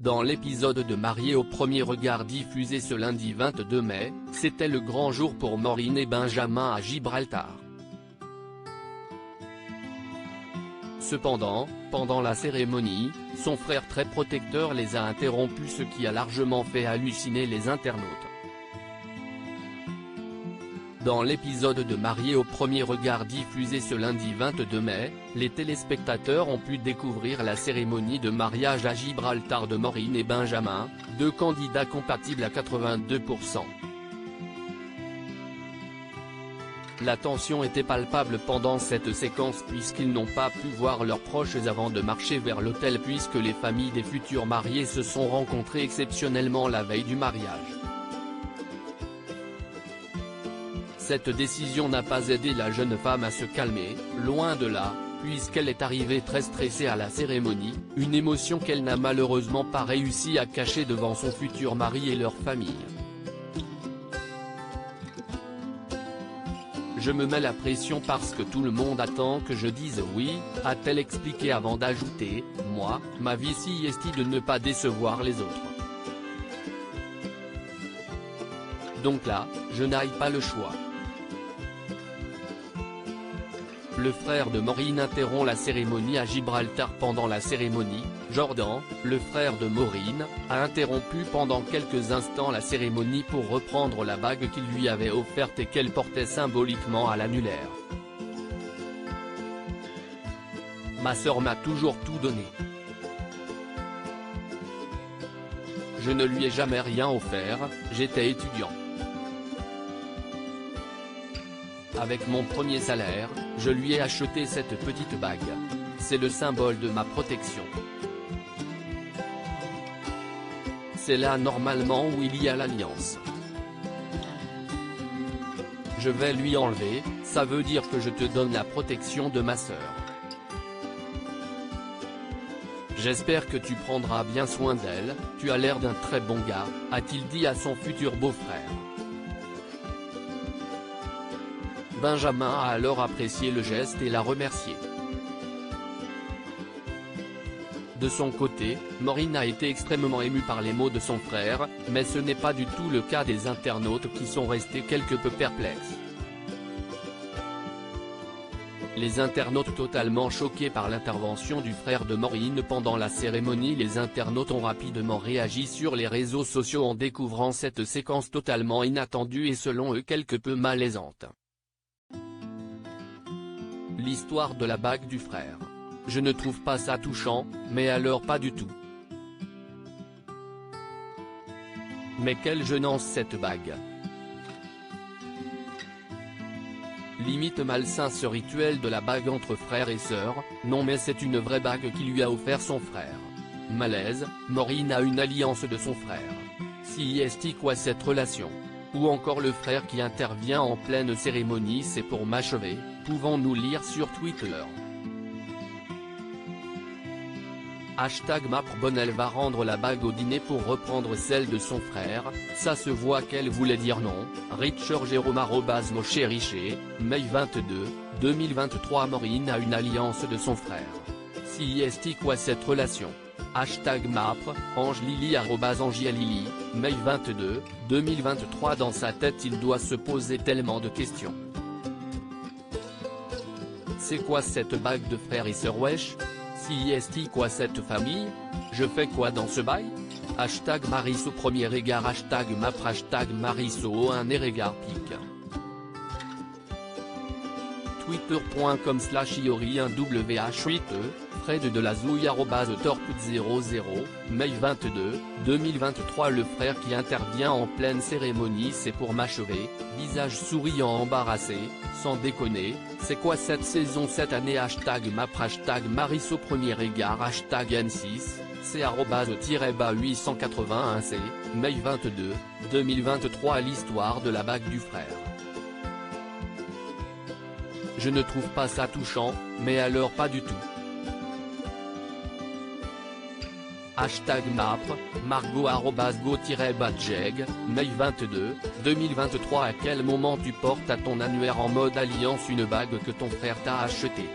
Dans l'épisode de Mariés au premier regard diffusé ce lundi 22 mai, c'était le grand jour pour Maureen et Benjamin à Gibraltar. Cependant, pendant la cérémonie, son frère très protecteur les a interrompus, ce qui a largement fait halluciner les internautes. Dans l'épisode de Mariés au premier regard diffusé ce lundi 22 mai, les téléspectateurs ont pu découvrir la cérémonie de mariage à Gibraltar de Maureen et Benjamin, deux candidats compatibles à 82%. La tension était palpable pendant cette séquence puisqu'ils n'ont pas pu voir leurs proches avant de marcher vers l'hôtel, puisque les familles des futurs mariés se sont rencontrées exceptionnellement la veille du mariage. Cette décision n'a pas aidé la jeune femme à se calmer, loin de là, puisqu'elle est arrivée très stressée à la cérémonie, une émotion qu'elle n'a malheureusement pas réussi à cacher devant son futur mari et leur famille. Je me mets la pression parce que tout le monde attend que je dise oui, a-t-elle expliqué avant d'ajouter, moi, ma vie si est de ne pas décevoir les autres. Donc là, je n'aille pas le choix. Le frère de Maureen interrompt la cérémonie à Gibraltar. Pendant la cérémonie, Jordan, le frère de Maureen, a interrompu pendant quelques instants la cérémonie pour reprendre la bague qu'il lui avait offerte et qu'elle portait symboliquement à l'annulaire. Ma sœur m'a toujours tout donné. Je ne lui ai jamais rien offert, j'étais étudiant. Avec mon premier salaire, je lui ai acheté cette petite bague. C'est le symbole de ma protection. C'est là normalement où il y a l'alliance. Je vais lui enlever, ça veut dire que je te donne la protection de ma sœur. J'espère que tu prendras bien soin d'elle, tu as l'air d'un très bon gars, a-t-il dit à son futur beau-frère. Benjamin a alors apprécié le geste et l'a remercié. De son côté, Maureen a été extrêmement émue par les mots de son frère, mais ce n'est pas du tout le cas des internautes qui sont restés quelque peu perplexes. Les internautes totalement choqués par l'intervention du frère de Maureen pendant la cérémonie. Les internautes ont rapidement réagi sur les réseaux sociaux en découvrant cette séquence totalement inattendue et selon eux quelque peu malaisante. L'histoire de la bague du frère. Je ne trouve pas ça touchant, mais alors pas du tout. Mais quelle gênance cette bague. Limite malsain ce rituel de la bague entre frères et sœurs, non mais c'est une vraie bague qui lui a offert son frère. Malaise, Maureen a une alliance de son frère. Si est quoi cette relation? Ou encore le frère qui intervient en pleine cérémonie, c'est pour m'achever, pouvons-nous lire sur Twitter. #Maprebonne. Elle va rendre la bague au dîner pour reprendre celle de son frère, ça se voit qu'elle voulait dire non. Richard Jérôme @Mocheriché, mai 22, 2023. Maureen a une alliance de son frère. Si est quoi cette relation? #Mapre, Angelili @Angialili, mai 22, 2023. Dans sa tête il doit se poser tellement de questions. C'est quoi cette bague de frère et sœur wesh? Si est quoi cette famille? Je fais quoi dans ce bail? #Mariso premier regard. #Mapre. #Mariso un regard pique. Twitter.com/iori1wh8e, Fred de la Zouille @Torput00, mai 22, 2023. Le frère qui intervient en pleine cérémonie, c'est pour m'achever, visage souriant embarrassé, sans déconner, c'est quoi cette saison cette année? #Mapre. #Mariso premier regard. #N6, c'est @-881c, mai 22, 2023. L'histoire de la bague du frère. Je ne trouve pas ça touchant, mais alors pas du tout. #Mapre, Margot @go-badjeg, mai 22, 2023. À quel moment tu portes à ton annuaire en mode alliance une bague que ton frère t'a achetée?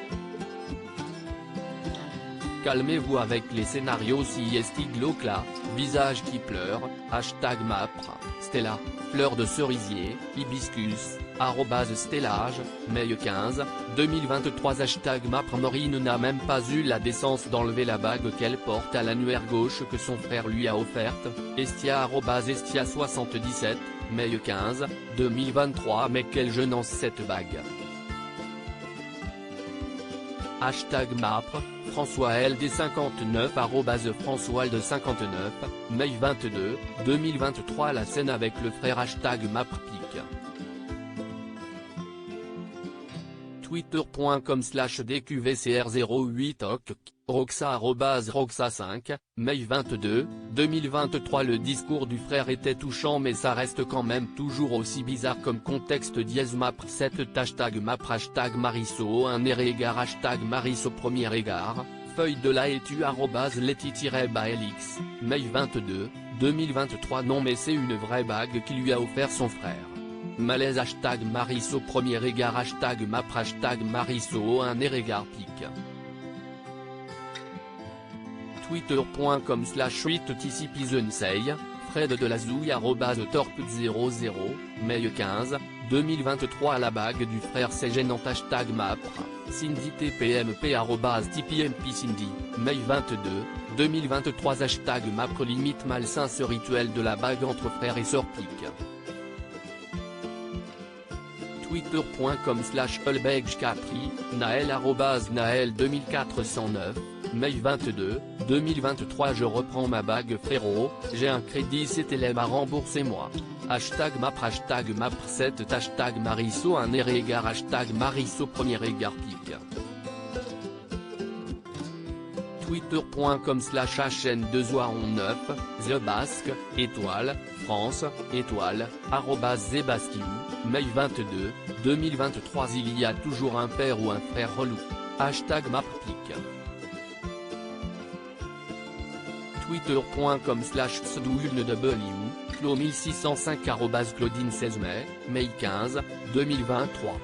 calmez-vous avec les scénarios si Estiglo-Cla, visage qui pleure, hashtag Mapra, Stella, fleur de cerisier, hibiscus, @stellage, mai 15, 2023 hashtag Mapra Maureen n'a même pas eu la décence d'enlever la bague qu'elle porte à l'annulaire gauche que son frère lui a offerte, Estia @estia 77, mai 15, 2023 mais quelle gênance cette bague. Hashtag Mapre, François LD59 @FrançoisLD59, mai 22, 2023 la scène avec le frère hashtag MaprePic. Twitter.com/DQVCR08OC, Roxa @Roxa5, mai 22, 2023 Le discours du frère était touchant mais ça reste quand même toujours aussi bizarre comme contexte #Mapre 7 hashtag Mapre hashtag Marisso 1 égard hashtag Marisso premier égard, feuille de la étu @Leti-Balix, mai 22, 2023 non mais c'est une vraie bague qui lui a offert son frère. Malaise hashtag Marisso premier égard hashtag Mapre hashtag Marisso 1 égard pic. Twitter.com/8tcpizensei, Fred de la Zouille @Torp00, mai 15, 2023 la bague du frère c'est gênant hashtag Mapre, Cindy TPMP @TPMP Cindy, mai 22, 2023 hashtag Mapre limite malsain ce rituel de la bague entre frères et sœurs pic. Twitter.com/Ulbegcapri, Naël @Naël 2409, mai 22, 2023 je reprends ma bague frérot, j'ai un crédit CTLM à rembourser moi. Hashtag Mapre hashtag Mapre 7 hashtag Marisso 1 égard hashtag Marisso premier égard pic. Twitter.com/HN2OA19, The Basque, étoile, France, étoile, @Zebaskiou, mai 22, 2023 il y a toujours un père ou un frère relou. Hashtag MaprePic. Twitter.com/SDouLNW, Clo 1605 @Claudine 16 mai, mai 15, 2023.